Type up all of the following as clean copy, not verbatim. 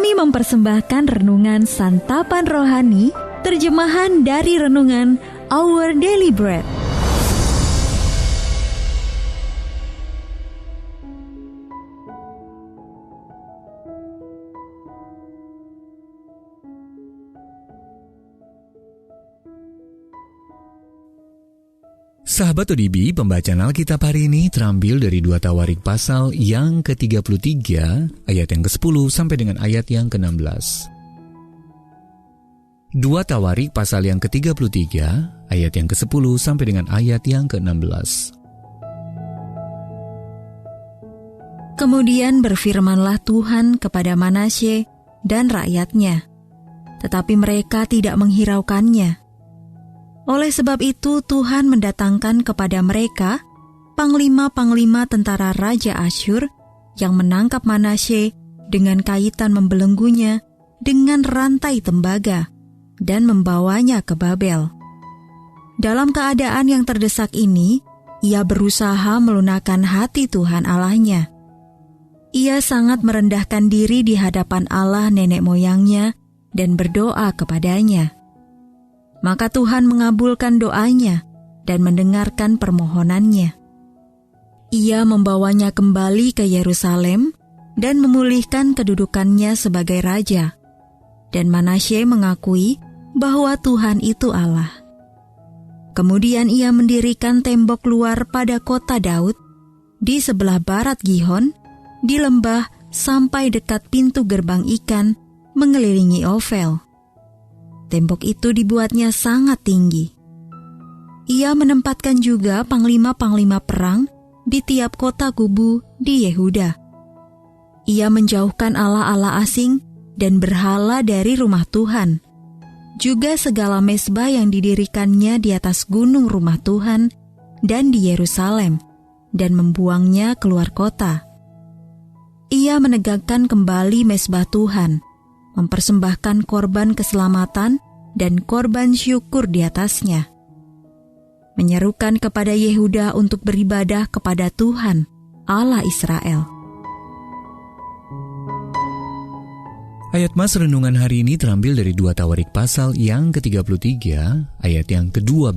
Kami mempersembahkan renungan Santapan Rohani, terjemahan dari renungan Our Daily Bread. Sahabat ODB, pembacaan Alkitab hari ini terambil dari 2 Tawarik pasal yang ke-33, ayat yang ke-10 sampai dengan ayat yang ke-16. 2 Tawarik pasal yang ke-33, ayat yang ke-10 sampai dengan ayat yang ke-16. Kemudian berfirmanlah Tuhan kepada Manasye dan rakyatnya, tetapi mereka tidak menghiraukannya. Oleh sebab itu Tuhan mendatangkan kepada mereka panglima-panglima tentara Raja Asyur yang menangkap Manasye dengan kaitan membelenggunya dengan rantai tembaga dan membawanya ke Babel. Dalam keadaan yang terdesak ini, ia berusaha melunakkan hati Tuhan Allahnya. Ia sangat merendahkan diri di hadapan Allah nenek moyangnya dan berdoa kepadanya. Maka Tuhan mengabulkan doanya dan mendengarkan permohonannya. Ia membawanya kembali ke Yerusalem dan memulihkan kedudukannya sebagai raja. Dan Manasye mengakui bahwa Tuhan itu Allah. Kemudian ia mendirikan tembok luar pada kota Daud, di sebelah barat Gihon, di lembah sampai dekat pintu gerbang ikan mengelilingi Ofel. Tembok itu dibuatnya sangat tinggi. Ia menempatkan juga panglima-panglima perang di tiap kota kubu di Yehuda. Ia menjauhkan allah-allah asing dan berhala dari rumah Tuhan, juga segala mezbah yang didirikannya di atas gunung rumah Tuhan dan di Yerusalem, dan membuangnya keluar kota. Ia menegakkan kembali mezbah Tuhan, mempersembahkan korban keselamatan dan korban syukur di atasnya. Menyerukan kepada Yehuda untuk beribadah kepada Tuhan, Allah Israel. Ayat mas renungan hari ini terambil dari 2 Tawarik pasal yang ke-33, ayat yang ke-12.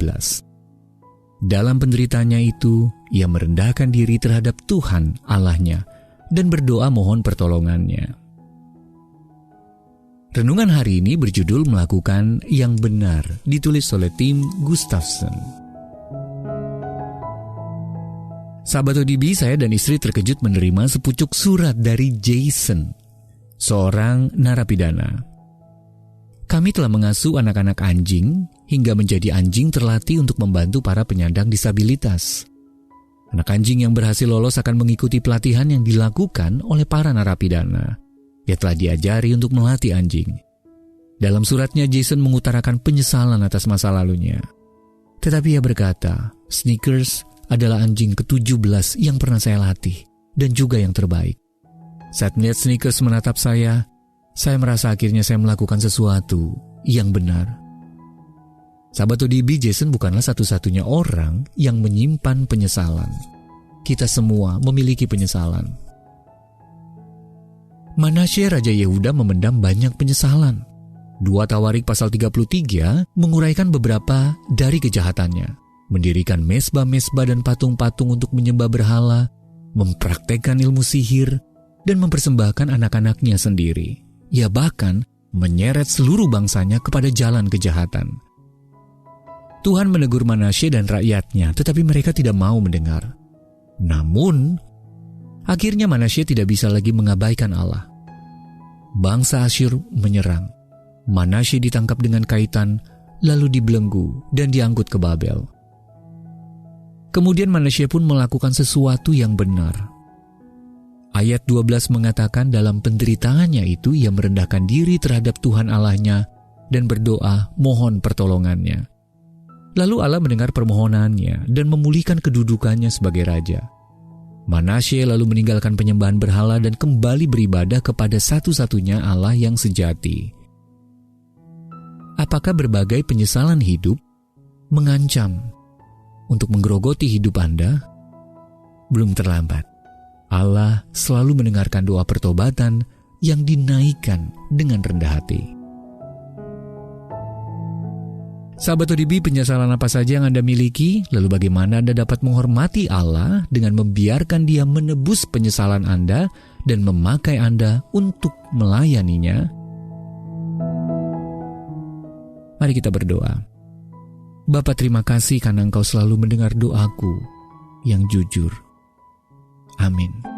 Dalam penderitanya itu, ia merendahkan diri terhadap Tuhan Allahnya dan berdoa mohon pertolongannya. Renungan hari ini berjudul Melakukan yang Benar, ditulis oleh Tim Gustafson. Sahabat ODB, saya dan istri terkejut menerima sepucuk surat dari Jason, seorang narapidana. Kami telah mengasuh anak-anak anjing hingga menjadi anjing terlatih untuk membantu para penyandang disabilitas. Anak anjing yang berhasil lolos akan mengikuti pelatihan yang dilakukan oleh para narapidana. Ia telah diajari untuk melatih anjing. Dalam suratnya, Jason mengutarakan penyesalan atas masa lalunya. Tetapi ia berkata, Snickers adalah anjing ke-17 yang pernah saya latih, dan juga yang terbaik. Saat melihat Snickers menatap saya merasa akhirnya saya melakukan sesuatu yang benar. Sahabat ODB, Jason bukanlah satu-satunya orang yang menyimpan penyesalan. Kita semua memiliki penyesalan. Manasye Raja Yehuda memendam banyak penyesalan. 2 Tawarik pasal 33 menguraikan beberapa dari kejahatannya. Mendirikan mezbah-mezbah dan patung-patung untuk menyembah berhala, mempraktekkan ilmu sihir, dan mempersembahkan anak-anaknya sendiri. Ia bahkan menyeret seluruh bangsanya kepada jalan kejahatan. Tuhan menegur Manasye dan rakyatnya, tetapi mereka tidak mau mendengar. Namun, akhirnya Manasye tidak bisa lagi mengabaikan Allah. Bangsa Asyur menyerang. Manasye ditangkap dengan kaitan, lalu dibelenggu dan diangkut ke Babel. Kemudian Manasye pun melakukan sesuatu yang benar. Ayat 12 mengatakan dalam penderitaannya itu ia merendahkan diri terhadap Tuhan Allahnya dan berdoa mohon pertolongannya. Lalu Allah mendengar permohonannya dan memulihkan kedudukannya sebagai raja. Manasye lalu meninggalkan penyembahan berhala dan kembali beribadah kepada satu-satunya Allah yang sejati. Apakah berbagai penyesalan hidup mengancam untuk menggerogoti hidup Anda? Belum terlambat. Allah selalu mendengarkan doa pertobatan yang dinaikkan dengan rendah hati. Sahabat ODB, penyesalan apa saja yang Anda miliki? Lalu bagaimana Anda dapat menghormati Allah dengan membiarkan Dia menebus penyesalan Anda dan memakai Anda untuk melayaninya? Mari kita berdoa. Bapa, terima kasih karena Engkau selalu mendengar doaku yang jujur. Amin.